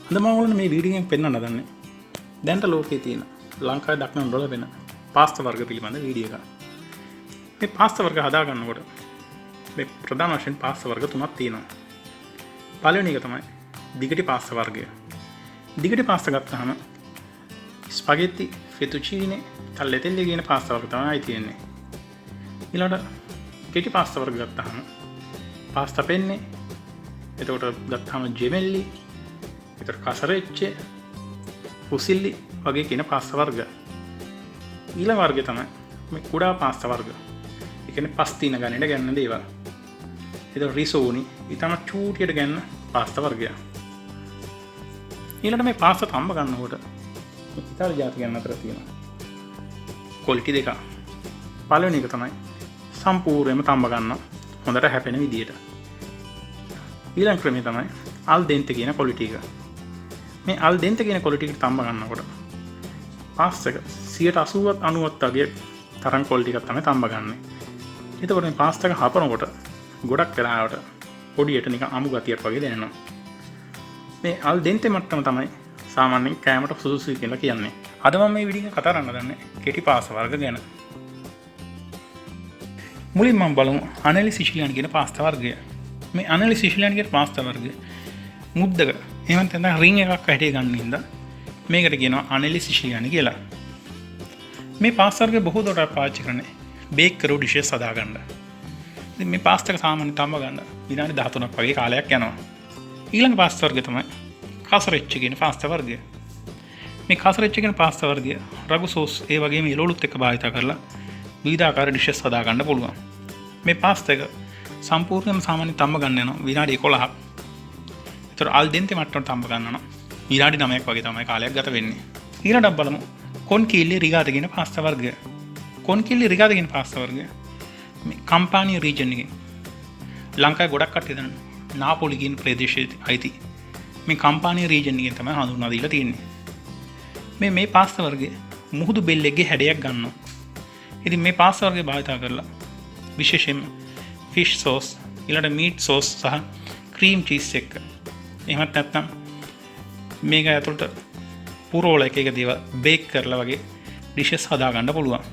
අද මම ඔයාලට මේ වීඩියෝ එකෙන් පෙන්වන්න හදන්නේ දැන්ට ලෝකයේ තියෙන ලංකාවේ දක්නට ලැබෙන පාස්තා වර්ග පිළිබඳ වීඩියෝ එකක්. මේ පාස්තා වර්ග හදා ගන්නකොට මේ ප්‍රධාන වශයෙන් පාස්තා වර්ග තුනක් තියෙනවා. පළවෙනි එක තමයි දිගටි පාස්තා වර්ගය. දිගටි පාස්තා ගත්තාම ස්පැගෙටි, ෆෙතුචීනේ, tagliatelle කියන පාස්තා වර්ග තමයි තියෙන්නේ. ඊළඟට කෙටි පාස්තා වර්ග ගත්තාම පාස්තා පෙන්නේ, එතකොට ගත්තාම ජෙමෙල්ලි, එතකොට කසරෙච්චේ, ෆුසිල්ලි වගේ කියන පාස්තා වර්ග. ඊළඟ වර්ගය තමයි මේ කුඩා පාස්තා වර්ග. ඒ කියන්නේ පස්තින ගණනට ගන්න දේවල්. එතකොට රිසෝනි, ඊටම චූටියට ගන්න පාස්තා වර්ගය. ඊළඟට මේ පාස්තා තම්බ ගන්නකොට ඉතාලි ජාතිකයන් අතර තියෙනවා ක්වොලිටි දෙකක්. පළවෙනි එක තමයි සම්පූර්ණයෙන්ම තම්බ ගන්න හොඳට හැපෙන විදියට. ඊළඟ ක්‍රමය තමයි අල් දෙන්තේ කියන ක්වොලිටි එක. මේ අල් දෙන්තේ කියන ක්වොලිටි එක තම්බ ගන්නකොට පාස්තා එක 80ත් 90ත් වගේ තරම් ක්වොලිටි එකක් තමයි තම්බ ගන්න. එතකොට මේ පාස්තා එක හපනකොට ගොඩක් වෙලාවට පොඩියට නිකන් අමු ගතියක් වගේ දැනෙනවා. මේ අල් දෙන්තේ මට්ටම තමයි සාමාන්‍යයෙන් කෑමට සුදුසුයි කියලා කියන්නේ. අද මම මේ වීඩියෝ එක කතා කරන්න දන්නේ කෙටි පාස්තා වර්ග ගැන. මුලින්ම මම බලමු අනෙලි සිසිලියන් කියන පාස්තා වර්ගය. මේ අනෙලි සිසිලියන් කියන පාස්තා වර්ගය මුද්දක එහෙම නැත්නම් රින් එකක් හැටේ ගන්න හින්දා මේකට කියනවා අනෙලි සිසිලියන් කියලා. මේ පාස්තා වර්ගය බොහෝ දුරට පාවිච්චි කරන්නේ බේක් කරපු ඩිෂස් හදා ගන්න. ඉතින් මේ පාස්තා එක සාමාන්‍යයෙන් තම්බ ගන්න විනාඩි 13ක් වගේ කාලයක් යනවා. ඊළඟ පාස්තා වර්ගය තමයි කසරෙච්ච කියන පාස්තා වර්ගය. මේ කසරෙච්ච කියන පාස්තා වර්ගය රගු සෝස් ඒ වගේම එළවලුත් එක්ක භාවිත කරලා විවිධාකාර ඩිෂස් හදා ගන්න පුළුවන්. මේ පාස්තා එක සම්පූර්ණයෙන්ම සාමාන්‍යයෙන් තම්බ ගන්න යනවා විනාඩි 11ක්. ඒතර අල් දෙන්තේ මට්ටමට තම්බ ගන්න නම් විනාඩි 9ක් වගේ තමයි කාලයක් ගත වෙන්නේ. ඊළඟට බලමු කොන්කිල්ලි රිගාත කියන පාස්තා වර්ගය. කොන්කිල්ලි රිගාත කියන පාස්තා වර්ගය මේ කම්පානි රීජන් එකේ ලංකාවේ ගොඩක් කට්ටිය දන්නවා නාපොලි කියන ප්‍රදේශයේ අයිති මේ කම්පානි රීජන් එකෙන් තමයි හඳුන්වා දීලා තියෙන්නේ. මේ පාස්තා වර්ගය මුහුදු බෙල්ලෙක්ගේ හැඩයක් ගන්නවා. ඉතින් මේ පාස්තා වර්ගය භාවිත කරලා විශේෂයෙන්ම ෆිෂ් සෝස්, ඊළඟට මීට් සෝස් සහ ක්‍රීම් චීස් එක්ක එහෙමත් නැත්නම් මේක ඇතුළට පුරෝල එක දේවල් බේක් කරලා වගේ ඩිෂස් හදා ගන්න පුළුවන්.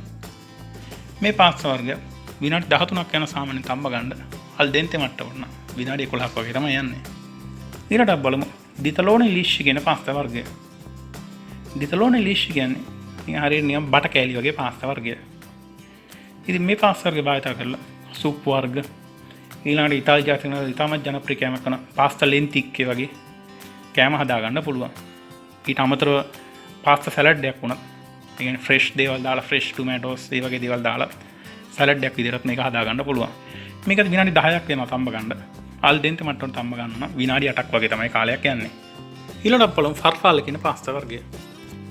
මේ පාස්තා වර්ගය විනාඩි 13ක් යන සාමාන්‍යයෙන් තම්බ ගන්න අල් දෙන්තේ මට්ටමට විනාඩි 11ක් වගේ තමයි යන්නේ. ඊළඟට බලමු දිතලෝනේ ලිෂ් කියන පාස්තා වර්ගය. දිතලෝනේ ලිෂ් කියන්නේ හරියට නිකන් බට කෑලි වගේ පාස්තා වර්ගය. ඉතින් මේ පාස්තා වර්ගය භාවිත කරලා සූප් වර්ග ඊළඟට ඉතාලි ජාතික ඉතාමත් ජනප්‍රිය කෑම කරන පාස්තා ලෙන්තික්කේ වගේ කෑම හදා ගන්න පුළුවන්. ඊට අමතරව පාස්තා සලාඩ් එකක් වුණත් ඒ කියන්නේ ෆ්‍රෙෂ් දේවල් දාලා ෆ්‍රෙෂ් ටොමැටෝස් ඒ වගේ දේවල් දාලා සලාඩ් එකක් විදිහට මේක හදා ගන්න පුළුවන්. මේක විනාඩි 10ක් වෙනවා තම්බ ගන්න. අල් දෙන්තේ මට්ටමට තම්බ ගන්න නම් විනාඩි 8ක් වගේ තමයි කාලයක් යන්නේ. ඊළඟට බලමු ෆර්ෆාල කියන පාස්තා වර්ගය.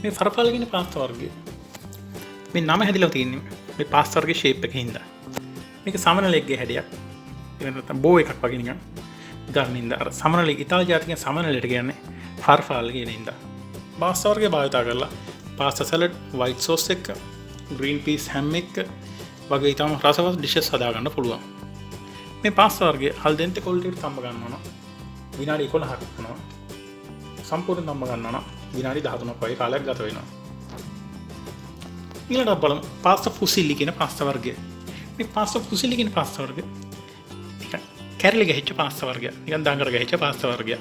මේ ෆර්ෆාල කියන පාස්තා වර්ගය මේ නම හැදිලා තියෙන්නේ මේ පාස්තා වර්ගයේ ෂේප් එකකින් හින්දා. මේක සමනලෙක්ගේ හැඩයක්. එහෙම නැත්නම් බෝ එකක් වගේ නිකන් ගන්න හින්දා අර සමනලෙක් ඉතාලි ජාතිකයන් සමනලෙට කියන්නේ ෆර්ෆාල කියන හින්දා. පාස්තා වර්ගය භාවිත කරලා පාස්තා සලාඩ්, වයිට් සෝස් එක්ක, ග්‍රීන් පීස් හැම් එක්ක වගේ ඊටම රසවත් ඩිෂස් හදා ගන්න පුළුවන්. මේ පාස්තා වර්ගය අල් දෙන්තේ ක්වොලිටියට තම්බ ගන්නවා නම් විනාඩි 11ක් යනවා. සම්පූර්ණ තම්බ ගන්නවා නම් විනාඩි 13ක් වගේ කාලයක් ගත වෙනවා. ඊළඟට බලමු පාස්තා ෆුසිල්ලි කියන පාස්තා වර්ගය. මේ පාස්තා ෆුසිල්ලි කියන පාස්තා වර්ගය කැරලි ගහච්ච පාස්තා වර්ගය. නිකන් දඟර ගහච්ච පාස්තා වර්ගය.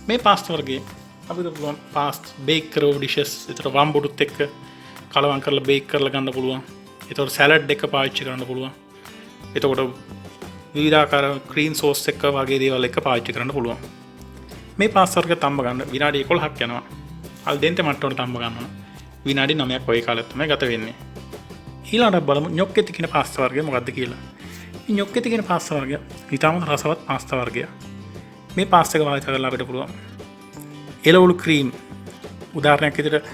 මේ පාස්තා වර්ගයේ අපිට පුළුවන් පාස්තා බේක් කරව ඩිෂස් ඒතර වම්බුඩුත් එක්ක කලවම් කරලා බේක් කරලා ගන්න පුළුවන්. ඒතකොට සලාඩ් එක පාවිච්චි කරන්න පුළුවන්. එතකොට විවිධාකාර ක්‍රීම් සෝස් එක්ක වගේ දේවල් එක්ක පාවිච්චි කරන්න පුළුවන්. මේ පාස්තා වර්ගය තම්බ ගන්න විනාඩි 11ක් යනවා. අල් දෙන්තේ මට්ටමට තම්බ ගන්නවා. විනාඩි 9ක් වගේ කාලයක් තමයි ගත වෙන්නේ. ඊළඟට බලමු ඤොක්කෙති කියන පාස්තා වර්ගය මොකක්ද කියලා. මේ ඤොක්කෙති කියන පාස්තා වර්ගය ඊටම රසවත් පාස්තා වර්ගයක්. මේ පාස්තා එක භාවිත කරලා අපිට පුළුවන් එළවලු ක්‍රීම් උදාහරණයක් විදිහට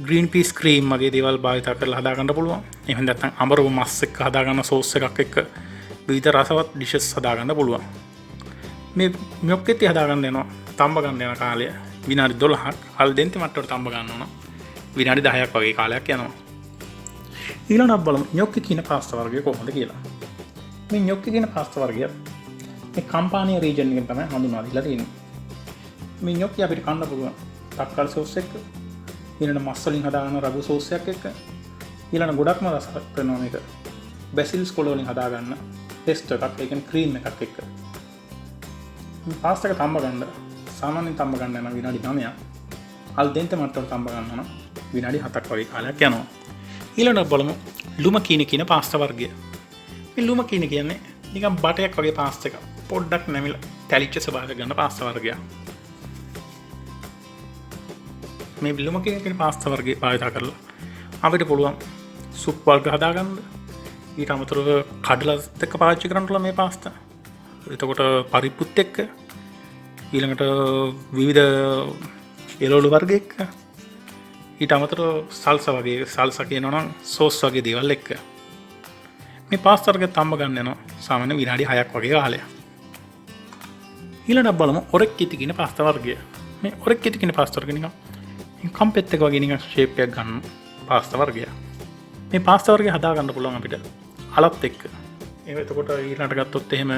ග්‍රීන් පීස් ක්‍රීම් වගේ දේවල් භාවිත කරලා හදා ගන්න පුළුවන්. එහෙම නැත්නම් අමරව මස් එක්ක හදා ගන්න සෝස් එකක් එක්ක විවිධ රසවත් ඩිෂස් හදා ගන්න පුළුවන්. මේ ඤොක්කෙති හදා ගන්න යනවා තම්බ ගන්න යන කාලය විනාඩි 12ක්. අල් දෙන්තේ මට්ටමට තම්බ ගන්න ඕන විනාඩි 10ක් වගේ කාලයක් යනවා. ඊළඟට බලමු ඤොක්කි කියන පාස්තා වර්ගය කොහොමද කියලා. මේ ඤොක්කි කියන පාස්තා වර්ගය මේ කම්පානි රීජන් එකෙන් තමයි හඳුන්වා දීලා තියෙන්නේ. මේ ඥොක්කි අපිට කන්න පුළුවන් තක්කාලි සෝස් එක්ක, ඊළඟ මස් වලින් හදාගන්න රගු සෝස් එකක් එක්ක, ඊළඟ ගොඩක්ම රස කරනවා මේක බැසිල්ස් කොළ වලින් හදාගන්න පෙස්ටෝ එකක්, ඒ කියන්නේ ක්‍රීම් එකක් එක්ක. මේ පාස්තා එක තම්බ ගන්න සාමාන්‍යයෙන් තම්බ ගන්න යන විනාඩි 9ක්, අල් දෙන්ත මට්ටමට තම්බ ගන්න නම් විනාඩි 7ක් වගේ කාලයක් යනවා. ඊළඟට බලමු ලුමකීනි කියන පාස්තා වර්ගය. මේ ලුමකීනි කියන්නේ නිකන් බටයක් වගේ පාස්තා එකක්. පොඩ්ඩක් නැමිලා තැලිච්ච ස්වභාවයක් ගන්න පාස්තා වර්ගයක්. මේ ලුමකීනි කියන පාස්තා වර්ගය භාවිත කරලා අපිට පුළුවන් සුප් වර්ග හදාගන්න. ඊට අමතරව කඩලස් එක්ක පාවිච්චි කරන්න පුළුවන් මේ පාස්තා. එතකොට පරිප්පුත් එක්ක, ඊළඟට විවිධ එළවලු වර්ග එක්ක, ඊට අමතරව සල්සා වගේ, සල්සා කියනවා නම් සෝස් වගේ දේවල් එක්ක මේ පාස්තා වර්ගය තම්බ ගන්න යනවා සාමාන්‍ය විනාඩි 6ක් වගේ කාලයක්. ඊළඟට බලමු ඔරෙක්කිති කියන පාස්තා වර්ගය. මේ ඔරෙක්කිති කියන පාස්තා වර්ගය නිකන් කම්පෙත් එක වගේ නිකන් ෂේප් එකක් ගන්න පාස්තා වර්ගය. මේ පාස්තා වර්ගය හදා ගන්න පුළුවන් අපිට අලත් එක්ක. එතකොට ඊළඟට ගත්තොත් එහෙම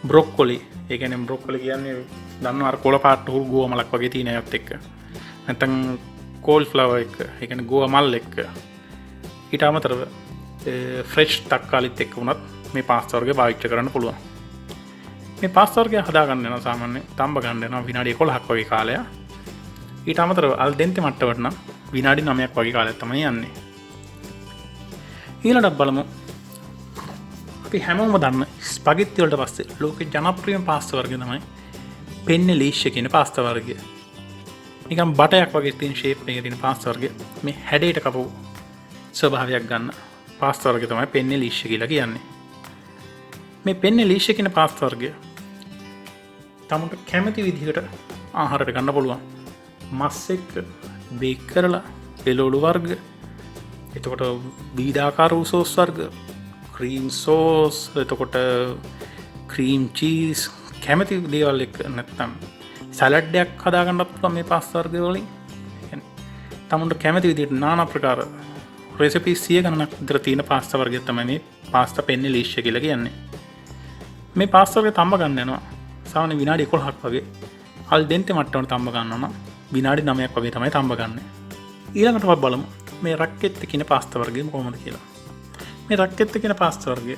බ්‍රොක්කොලි, ඒ කියන්නේ බ්‍රොක්කොලි කියන්නේ දන්නවා අර කොළ පාට උල් ගෝව මලක් වගේ තියෙන එකත් එක්ක. නැත්නම් කෝල්ෆ්ලවර් එක්ක, ඒ කියන්නේ ගෝව මල් එක්ක. ඊට අමතරව ෆ්‍රෙෂ් තක්කාලිත් එක්ක වුණත් මේ පාස්තා වර්ගය පාවිච්චි කරන්න පුළුවන්. මේ පාස්තා වර්ගය හදා ගන්න යනවා සාමාන්‍ය තම්බ ගන්න යනවා විනාඩි 11ක් වගේ කාලයක්. ඊට අමතරව අල් දෙන්තේ මට්ටමට නම් විනාඩි 9ක් වගේ කාලයක් තමයි යන්නේ. ඊළඟට බලමු අපි හැමෝම දන්න ස්පැගෙටි වලට පස්සේ ලෝකේ ජනප්‍රියම පාස්තා වර්ගය තමයි පෙන්නේ ලීෂ්‍ය කියන පාස්තා වර්ගය. නිකන් බටයක් වගේ තියෙන ෂේප් එකේ තියෙන පාස්තා වර්ගය මේ හැඩයට කපපු ස්වභාවයක් ගන්න පාස්තා වර්ගය තමයි පෙන්නේ ලීෂ්‍ය කියලා කියන්නේ. මේ පෙන්නේ ලීෂ්‍ය කියන පාස්තා වර්ගය තමුන්ට කැමති විදිහකට ආහාරයට ගන්න පුළුවන්. මස් එක්ක බේක් කරලා එළවලු වර්ග, එතකොට විවිධාකාර වූ සෝස් වර්ග, ක්‍රීම් සෝස්, එතකොට ක්‍රීම් චීස්, කැමති දේවල් එක්ක නැත්නම් සලාඩ් එකක් හදාගන්නත් පුළුවන් මේ පාස්තා වර්ග වලින්. තමුන්ට කැමති විදිහට নানা ප්‍රකාර රෙසිපි 100 ගණනක් විතර තියෙන පාස්තා වර්ගය තමයි මේ පාස්තා පෙන්නේ ලීෂ්‍ය කියලා කියන්නේ. මේ පාස්තා වර්ගය තම්බ ගන්න යනවා සාමාන්‍ය විනාඩි 11ක් වගේ. අල් දෙන්තේ මට්ටමට තම්බ ගන්නවා නම් විනාඩි 9ක් වගේ තමයි තම්බ ගන්න. ඊළඟට අපි බලමු මේ රක්කෙත්ත කියන පාස්තා වර්ගය කොහොමද කියලා. මේ රක්කෙත්ත කියන පාස්තා වර්ගය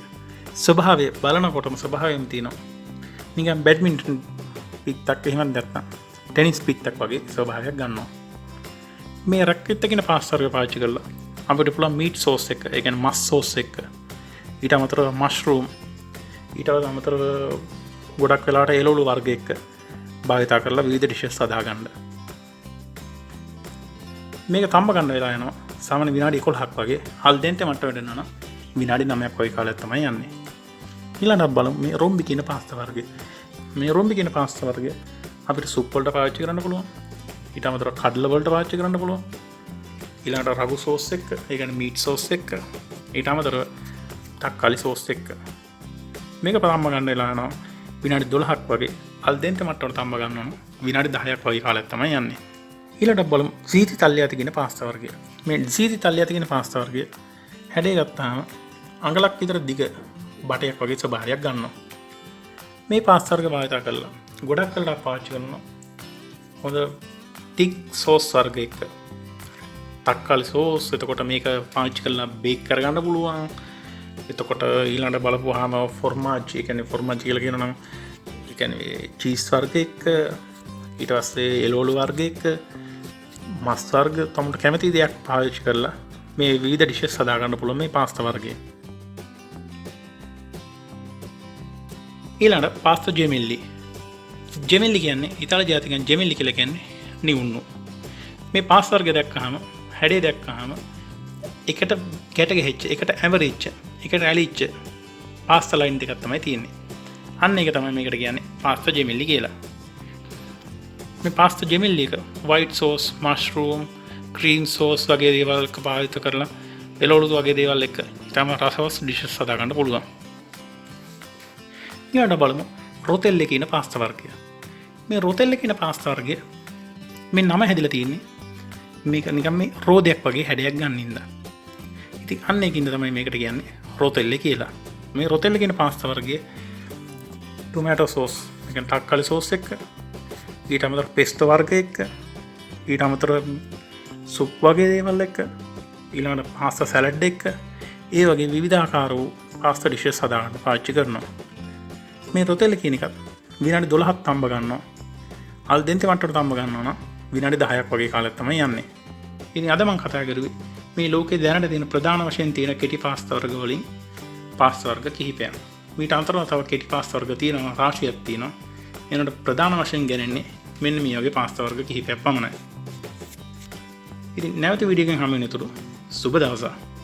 ස්වභාවය බලනකොටම ස්වභාවයෙන් තියෙනවා නිකන් බැඩ්මින්ටන් පිටක් එහෙම නැත්නම් ටෙනිස් පිටක් වගේ ස්වභාවයක් ගන්නවා. මේ රක්කෙත්ත කියන පාස්තා වර්ගය පාවිච්චි කරලා අපිට පුළුවන් මීට් සෝස් එක, ඒ කියන්නේ මස් සෝස් එක, ඊට අමතරව මෂ්රූම්, ඊට අමතරව ගොඩක් වෙලාවට එළවලු වර්ග එක්ක භාවිත කරලා විවිධ ඩිෂස් හදාගන්න. මේක තම්බ ගන්න වෙලා යනවා සාමාන්‍ය විනාඩි 11ක් වගේ. අල් දෙන්තේ මට්ටමට එනවා නම් විනාඩි 9ක් වගේ කාලයක් තමයි යන්නේ. ඊළඟට බලමු මේ රොම්බි කියන පාස්තා වර්ගය. මේ රොම්බි කියන පාස්තා වර්ගය අපිට සුප් වලට පාවිච්චි කරන්න පුළුවන්. ඊට අමතරව කඩල වලට පාවිච්චි කරන්න පුළුවන්. ඊළඟට රගු සෝස් එක්ක, ඒ කියන්නේ මීට් සෝස් එක්ක, ඊට අමතරව තක්කාලි සෝස් එක්ක මේක තම්බ ගන්න වෙලා යනවා විනාඩි 12ක් වගේ. අල් දෙන්තේ මට්ටමට තම්බ ගන්නවා නම් විනාඩි 10ක් වගේ කාලයක් තමයි යන්නේ. ඊළඟට බලමු සීති තල්ලියාති කියන පාස්තා වර්ගය. මේ සීති තල්ලියාති කියන පාස්තා වර්ගය හැඩය ගත්තාම අඟලක් විතර දිග බටයක් වගේ ස්වභාවයක් ගන්නවා. මේ පාස්තා වර්ගය භාවිත කරලා ගොඩක් කලට පාවිච්චි කරනවා හොඳ ටික් සෝස් වර්ග එක්ක. තක්කාලි සෝස්, එතකොට මේක පාවිච්චි කරලා බේක් කරගන්න පුළුවන්. එතකොට ඊළඟට බලපුවාම ෆොර්මාජ්, ඒ කියන්නේ ෆොර්මාජ් කියලා කියනවා නම් ඒ කියන්නේ චීස් වර්ග එක්ක, ඊට පස්සේ එළවලු වර්ග එක්ක, මස් වර්ග, තමුන්ට කැමති දෙයක් පාවිච්චි කරලා මේ විවිධ ඩිෂස් හදාගන්න පුළුවන් මේ පාස්තා වර්ගය. ඊළඟට පාස්තා ජෙමෙල්ලි. ජෙමෙල්ලි කියන්නේ ඉතාලි ජාතිකයන් ජෙමෙල්ලි කියලා කියන්නේ නිවුන්නු. මේ පාස්තා වර්ගය දැක්කහම හැඩය දැක්කහම එකට ගැට ගැහිච්ච, එකට ඇවරිච්ච, එකට ඇලිච්ච පාස්තා ලයින් දෙකක් තමයි තියෙන්නේ. අන්න ඒක තමයි මේකට කියන්නේ පාස්තා ජෙමෙල්ලි කියලා. මේ පාස්තා ජෙමෙල්ලි එක white sauce, mushroom, cream sauce වගේ දේවල් පාවිච්චි කරලා එළවලු වගේ දේවල් එක්ක ඊටම රසවත් ඩිෂස් හදාගන්න පුළුවන්. ඊළඟට බලමු රොතෙල්ලි කියන පාස්තා වර්ගය. මේ රොතෙල්ලි කියන පාස්තා වර්ගය මේ නම හැදිලා තියෙන්නේ මේක නිකන් මේ රෝදයක් වගේ හැඩයක් ගන්න ඉඳලා. ඉතින් අන්න ඒකින්ද තමයි මේකට කියන්නේ රොතෙල්ලි කියලා. මේ රොතෙල්ලි කියන පාස්තා වර්ගයේ ටොමැටෝ සෝස්, ඒ කියන්නේ තක්කාලි සෝස් එක්ක, ඊට අමතර පෙස්තෝ වර්ග එක්ක, ඊට අමතර සුප් වගේ දේවල් එක්ක, ඊළඟට පාස්තා සැලඩ් එක්ක, ඒ වගේ විවිධාකාර වූ පාස්තා ඩිෂස් හදාගන්න පාවිච්චි කරනවා. මේ රොතෙල්ල කියන එකත් විනාඩි 12ක් තම්බ ගන්නවා. අල් දෙන්තේ මට්ටමට තම්බ ගන්නවා නම් විනාඩි 10ක් වගේ කාලයක් තමයි යන්නේ. ඉතින් අද මම කතා කරුවේ මේ ලෝකේ දැනට තියෙන ප්‍රධාන වශයෙන් තියෙන කෙටි පාස්තා වර්ග වලින් පාස්තා වර්ග කිහිපයක්. මීට අමතරව තව කෙටි පාස්තා වර්ග තියෙනවා, රාශියක් තියෙනවා. එනකොට ප්‍රධාන වශයෙන් ගන්නේ මෙන්න මේ වගේ පාස්තා වර්ග කිහිපයක් පමණයි. ඉතින් නැවත වීඩියෝ එකකින් හමු වෙනතුරු සුබ දවසක්.